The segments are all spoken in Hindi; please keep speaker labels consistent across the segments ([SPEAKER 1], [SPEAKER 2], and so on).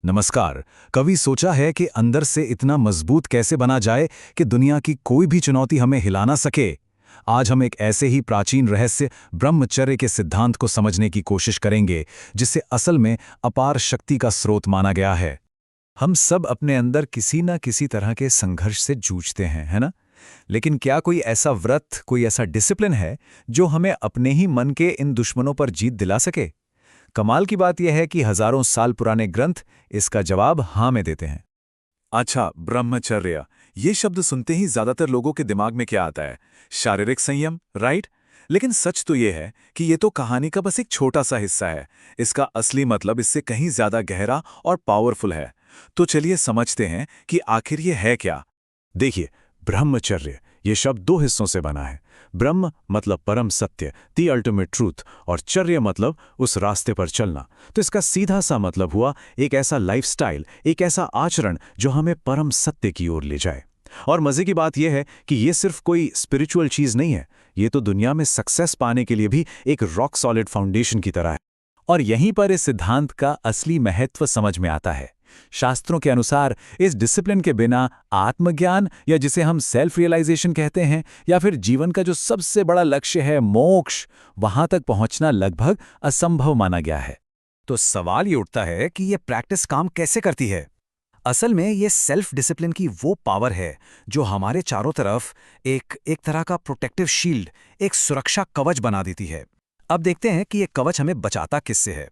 [SPEAKER 1] नमस्कार। कभी सोचा है कि अंदर से इतना मजबूत कैसे बना जाए कि दुनिया की कोई भी चुनौती हमें हिला ना सके? आज हम एक ऐसे ही प्राचीन रहस्य ब्रह्मचर्य के सिद्धांत को समझने की कोशिश करेंगे, जिसे असल में अपार शक्ति का स्रोत माना गया है। हम सब अपने अंदर किसी न किसी तरह के संघर्ष से जूझते हैं, है ना? लेकिन क्या कोई ऐसा व्रत, कोई ऐसा डिसिप्लिन है जो हमें अपने ही मन के इन दुश्मनों पर जीत दिला सके? कमाल की बात यह है कि हजारों साल पुराने ग्रंथ इसका जवाब हाँ में देते हैं।
[SPEAKER 2] अच्छा, ब्रह्मचर्य, ये शब्द सुनते ही ज्यादातर लोगों के दिमाग में क्या आता है? शारीरिक संयम, राइट? लेकिन सच तो ये है कि ये तो कहानी का बस एक छोटा सा हिस्सा है। इसका असली मतलब इससे कहीं ज्यादा गहरा और पावरफुल है। तो चलिए समझते हैं कि आखिर ये है क्या।
[SPEAKER 1] देखिए, ब्रह्मचर्य ये शब्द दो हिस्सों से बना है। ब्रह्म मतलब परम सत्य, दी अल्टीमेट ट्रूथ, और चर्य मतलब उस रास्ते पर चलना। तो इसका सीधा सा मतलब हुआ एक ऐसा लाइफस्टाइल, एक ऐसा आचरण जो हमें परम सत्य की ओर ले जाए। और मजे की बात यह है कि ये सिर्फ कोई स्पिरिचुअल चीज नहीं है, ये तो दुनिया में सक्सेस पाने के लिए भी एक रॉक सॉलिड फाउंडेशन की तरह है। और यहीं पर इस सिद्धांत का असली महत्व समझ में आता है। शास्त्रों के अनुसार इस डिसिप्लिन के बिना आत्मज्ञान, या जिसे हम सेल्फ रियलाइजेशन कहते हैं, या फिर जीवन का जो सबसे बड़ा लक्ष्य है मोक्ष, वहां तक पहुंचना लगभग असंभव माना गया है। तो सवाल ये उठता है कि यह प्रैक्टिस काम कैसे करती है? असल में ये सेल्फ डिसिप्लिन की वो पावर है जो हमारे चारों तरफ एक तरह का प्रोटेक्टिव शील्ड, एक सुरक्षा कवच बना देती है। अब देखते हैं कि यह कवच हमें बचाता किससे है।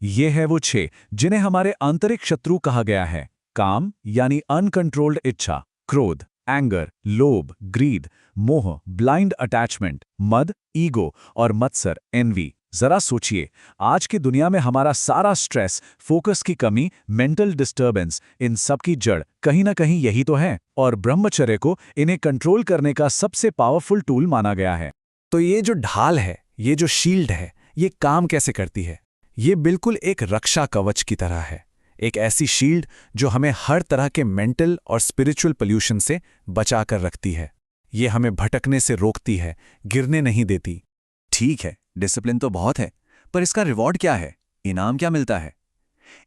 [SPEAKER 1] ये है वो 6 जिन्हें हमारे आंतरिक शत्रु कहा गया है। काम यानी अनकंट्रोल्ड इच्छा, क्रोध, एंगर, लोभ, ग्रीड, मोह, ब्लाइंड अटैचमेंट, मद, ईगो, और मत्सर, एनवी। जरा सोचिए, आज की दुनिया में हमारा सारा स्ट्रेस, फोकस की कमी, मेंटल डिस्टर्बेंस, इन सब की जड़ कहीं ना कहीं यही तो है। और ब्रह्मचर्य को इन्हें कंट्रोल करने का सबसे पावरफुल टूल माना गया है। तो ये जो ढाल है, ये जो शील्ड है, ये काम कैसे करती है? ये बिल्कुल एक रक्षा कवच की तरह है। एक ऐसी शील्ड जो हमें हर तरह के मेंटल और स्पिरिचुअल पोल्यूशन से बचा कर रखती है। ये हमें भटकने से रोकती है, गिरने नहीं देती। ठीक है, डिसिप्लिन तो बहुत है, पर इसका रिवॉर्ड क्या है? इनाम क्या मिलता है?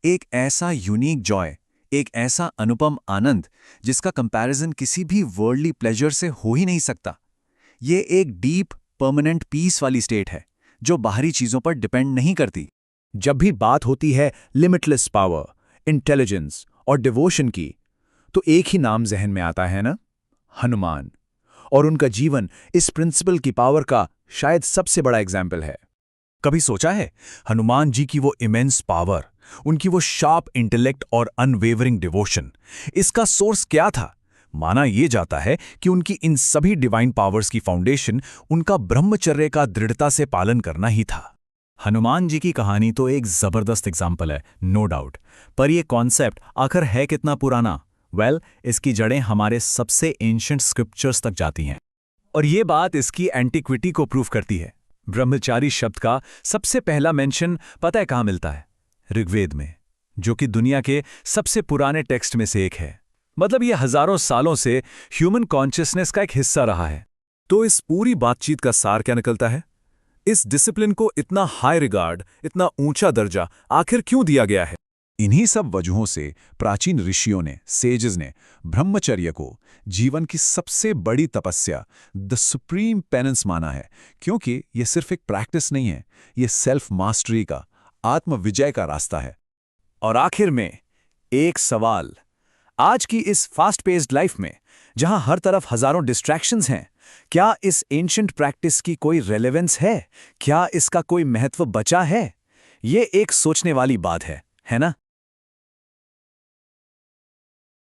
[SPEAKER 1] एक ऐसा यूनिक जॉय, एक ऐसा अनुपम आनंद जिसका कंपैरिजन किसी भी वर्ल्डली प्लेजर से हो ही नहीं सकता। ये एक डीप परमानेंट पीस वाली स्टेट है जो बाहरी चीजों पर डिपेंड नहीं करती। जब भी बात होती है लिमिटलेस पावर, इंटेलिजेंस और डिवोशन की, तो एक ही नाम जहन में आता है ना, हनुमान। और उनका जीवन इस प्रिंसिपल की पावर का शायद सबसे बड़ा एग्जाम्पल है। कभी सोचा है, हनुमान जी की वो इमेंस पावर, उनकी वो शार्प इंटेलेक्ट और अनवेवरिंग डिवोशन, इसका सोर्स क्या था? माना यह जाता है कि उनकी इन सभी डिवाइन पावर्स की फाउंडेशन उनका ब्रह्मचर्य का दृढ़ता से पालन करना ही था। हनुमान जी की कहानी तो एक जबरदस्त एग्जाम्पल है, नो डाउट। पर यह कॉन्सेप्ट आखिर है कितना पुराना? इसकी जड़ें हमारे सबसे एंशिएंट स्क्रिप्चर्स तक जाती हैं। और ये बात इसकी एंटिक्विटी को प्रूव करती है। ब्रह्मचारी शब्द का सबसे पहला मेंशन पता है कहाँ मिलता है? ऋग्वेद में, जो कि दुनिया के सबसे पुराने टेक्स्ट में से एक है। मतलब ये हजारों सालों से ह्यूमन कॉन्शियसनेस का एक हिस्सा रहा है।
[SPEAKER 2] तो इस पूरी बातचीत का सार क्या निकलता है? इस डिसिप्लिन को इतना हाई रिगार्ड, इतना ऊंचा दर्जा आखिर क्यों दिया गया है?
[SPEAKER 1] इन्हीं सब वजहों से प्राचीन ऋषियों ने, सेजेस ने ब्रह्मचर्य को जीवन की सबसे बड़ी तपस्या, द सुप्रीम पेनेंस माना है। क्योंकि ये सिर्फ एक प्रैक्टिस नहीं है, ये सेल्फ मास्टरी का, आत्मविजय का रास्ता है। और आखिर में एक सवाल, आज की इस फास्ट पेस्ड लाइफ में जहां हर तरफ हजारों डिस्ट्रैक्शंस हैं, क्या इस एंशिएंट प्रैक्टिस की कोई रेलेवेंस है? क्या इसका कोई महत्व बचा है? ये एक सोचने वाली बात है ना?